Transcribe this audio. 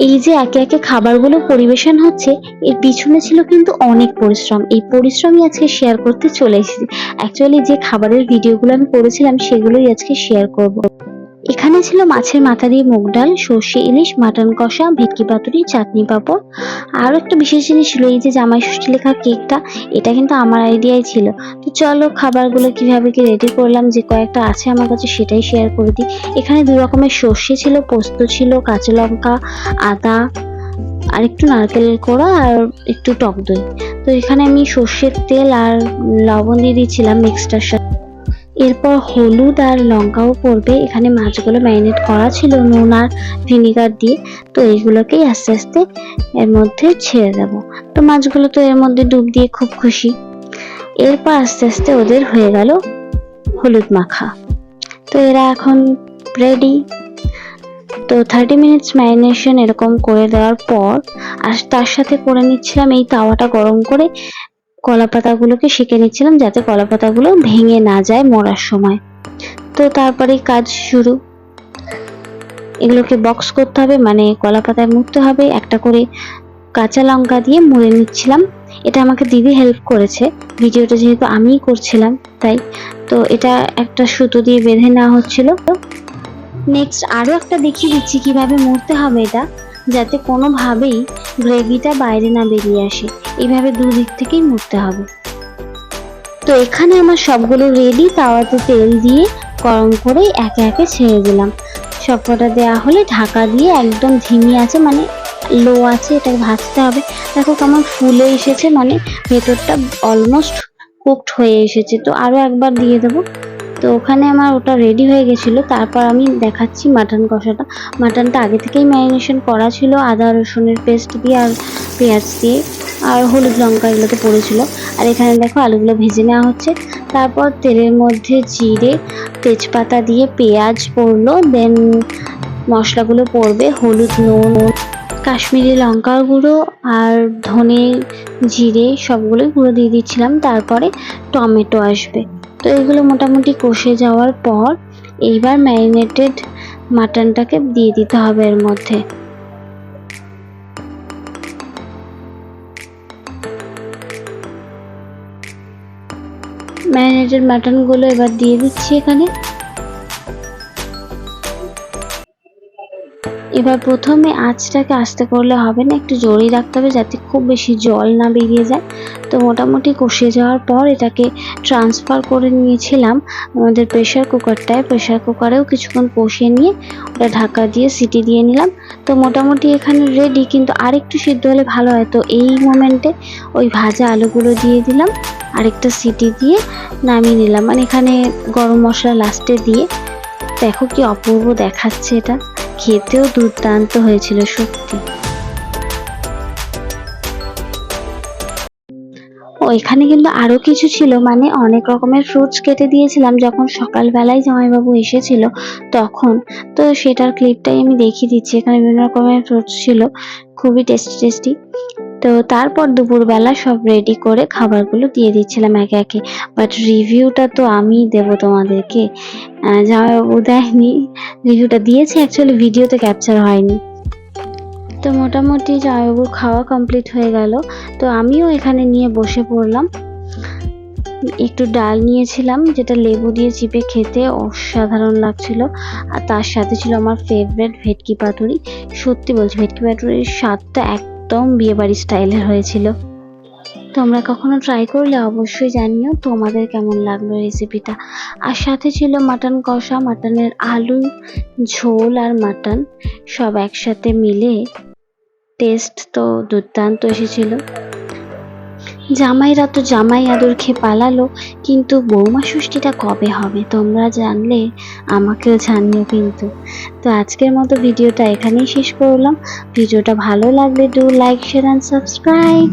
এই যে একে একে খাবারগুলো পরিবেশন হচ্ছে, এর পিছনে ছিল কিন্তু অনেক পরিশ্রম। এই পরিশ্রমই আজকে শেয়ার করতে চলে এসেছি। অ্যাকচুয়ালি যে খাবারের ভিডিওগুলো আমি করেছিলাম সেগুলোই আজকে শেয়ার করব। এখানে ছিল মাছের মাথা দিয়ে মুগ ডাল, সর্ষে ইলিশ, মাটন কষা, ভেটকি পাতুরি, চাটনি পাঁপড়। আরো একটা বিশেষ জিনিস ছিল এই যে জামাই ষষ্ঠী লেখা কেকটা, এটা কিন্তু আমার আইডিয়াই ছিল। তো চলো খাবারগুলো কিভাবে কি রেডি করলাম, যে কয়েকটা আছে আমার কাছে সেটাই শেয়ার করে দিই। এখানে দু রকমের সর্ষে ছিল, পোস্ত ছিল, কাঁচা লঙ্কা, আদা আর একটু নারকেল কোড়া আর একটু টক দই। তো এখানে আমি সর্ষের তেল আর লবণ দিয়ে দিয়েছিলাম মিক্সটার সাথে। এরপর হলুদ আর লঙ্কাও পড়বে। এখানে মাছগুলো ম্যারিনেট করা ছিল নুন আর ভিনিগার দিয়ে। তো এইগুলোকেই আস্তে আস্তে এর মধ্যে ছেড়ে দেব। তো মাছগুলো তো এর মধ্যে ডুব দিয়ে খুব খুশি। এরপর আস্তে আস্তে ওদের হয়ে গেল হলুদ মাখা। তো এরা এখন রেডি। তো 30 মিনিটস ম্যারিনেশন এরকম করে দেওয়ার পর আর তার সাথে করে নিচ্ছিলাম এই তাওয়াটা গরম করে কলা পাতাগুলোকে সেঁকে নিচ্ছিলাম, যাতে কলা পাতাগুলো ভেঙে না যায় মরার সময়। তো তারপরে কাজ শুরু। এগুলোকে বক্স করতে হবে, মানে কলা পাতায় মুড়তে হবে। একটা করে কাঁচা লঙ্কা দিয়ে মুড়ে নিচ্ছিলাম। এটা আমাকে দিদি হেল্প করেছে, ভিডিওটা যেহেতু আমিই করছিলাম তাই। তো এটা একটা সুতো দিয়ে বেঁধে নেওয়া হচ্ছিল। নেক্সট আরো একটা দেখিয়ে দিচ্ছি কিভাবে মুড়তে হবে এটা, যাতে কোনোভাবেই গ্রেভিটা বাইরে না বেরিয়ে আসে। এইভাবে দুদিক থেকেই মুড়তে হবে। তো এখানে আমার সবগুলো রেডি। তাওয়াতে তেল দিয়ে গরম করে একে একে ছেড়ে দিলাম। সবকটা দেওয়া হলে ঢাকা দিয়ে একদম ধিমি আছে, মানে লো আছে, এটাকে ভাজতে হবে। দেখো কেমন ফুলে এসেছে, মানে ভেতরটা অলমোস্ট কুকড হয়ে এসেছে। তো আরো একবার দিয়ে দেবো। তো ওখানে আমার ওটা রেডি হয়ে গেছিলো। তারপর আমি দেখাচ্ছি মাটন কষাটা। মাটনটা আগে থেকেই ম্যারিনেশন করা ছিল আদা রসুনের পেস্ট দিয়ে আর পেঁয়াজ দিয়ে আর হলুদ লঙ্কা এগুলোতে পড়েছিল। আর এখানে দেখো আলুগুলো ভেজে নেওয়া হচ্ছে। তারপর তেলের মধ্যে জিরে তেজপাতা দিয়ে পেঁয়াজ পড়লো, দেন মশলাগুলো পড়বে, হলুদ, নুন, কাশ্মীরি লঙ্কার গুঁড়ো আর ধনে জিরে সবগুলোই গুঁড়ো দিয়ে দিচ্ছিলাম। তারপরে টমেটো আসবে। তো এগুলো মোটামুটি কষে যাওয়ার পর এইবার ম্যারিনেটেড মাটনটাকে দিয়ে দিতে হবে এর মধ্যে। ম্যারিনেটেড মাটনগুলো এবার দিয়ে দিচ্ছি এখানে। এবার প্রথমে আঁচটাকে আস্তে করলে হবে না, একটু জোরেই রাখতে হবে যাতে খুব বেশি জল না বেরিয়ে যায়। তো মোটামুটি কষে যাওয়ার পর এটাকে ট্রান্সফার করে নিয়েছিলাম আমাদের প্রেশার কুকারটায়। প্রেশার কুকারেও কিছুক্ষণ কষিয়ে নিয়ে ওটা ঢাকা দিয়ে সিটি দিয়ে নিলাম। তো মোটামুটি এখানে রেডি, কিন্তু আরেকটু সিদ্ধ হলে ভালো হয়। তো এই মোমেন্টে ওই ভাজা আলুগুলো দিয়ে দিলাম, আরেকটা সিটি দিয়ে নামিয়ে নিলাম। মানে এখানে গরম মশলা লাস্টে দিয়ে। দেখো কি অপূর্ব দেখাচ্ছে এটা, খেতেও দুর্দান্ত হয়েছিল সত্যি। ও এখানে কিন্তু আরো কিছু ছিল, মানে অনেক রকমের ফ্রুটস কেটে দিয়েছিলাম যখন সকালবেলায় জামাইবাবু এসেছিল তখন। তো সেটার ক্লিপটাই আমি দেখিয়ে দিচ্ছি। এখানে বিভিন্ন রকমের ফ্রুটস ছিল, খুবই টেস্টি টেস্টি। তো তারপর দুপুরবেলা সব রেডি করে খাবারগুলো দিয়ে দিচ্ছিলাম একে একে। বাট রিভিউটা তো আমিই দেবো তোমাদেরকে, জামাইবাবু দেয়নি। রিভিউটা দিয়েছে, অ্যাকচুয়ালি ভিডিওতে ক্যাপচার হয়নি। তো মোটামুটি জামাইবাবুর খাওয়া কমপ্লিট হয়ে গেল। তো আমিও এখানে নিয়ে বসে পড়লাম। একটু ডাল নিয়েছিলাম যেটা লেবু দিয়ে চিপে খেতে অসাধারণ লাগছিল। আর তার সাথে ছিল আমার ফেভারিট ভেটকি পাতুরি। সত্যি বলছি ভেটকি পাতুরির স্বাদটা একদম বিয়েবাড়ি স্টাইলের হয়েছিল। তোমরা কখনো ট্রাই করলে অবশ্যই জানিও তোমাদের কেমন লাগলো রেসিপিটা। আর সাথে ছিল মাটন কষা, মাটনের আলু ঝোল আর মাটন সব একসাথে মিলে টেস্ট তো দুর্দান্ত এসেছিল। জামাইরা তো জামাই আদর খেয়ে পালালো, কিন্তু বৌমা ষষ্ঠীটা কবে হবে তোমরা জানলে আমাকেও জানিও কিন্তু। তো আজকের মতো ভিডিওটা এখানেই শেষ করলাম। ভিডিওটা ভালো লাগলে do like, share and subscribe.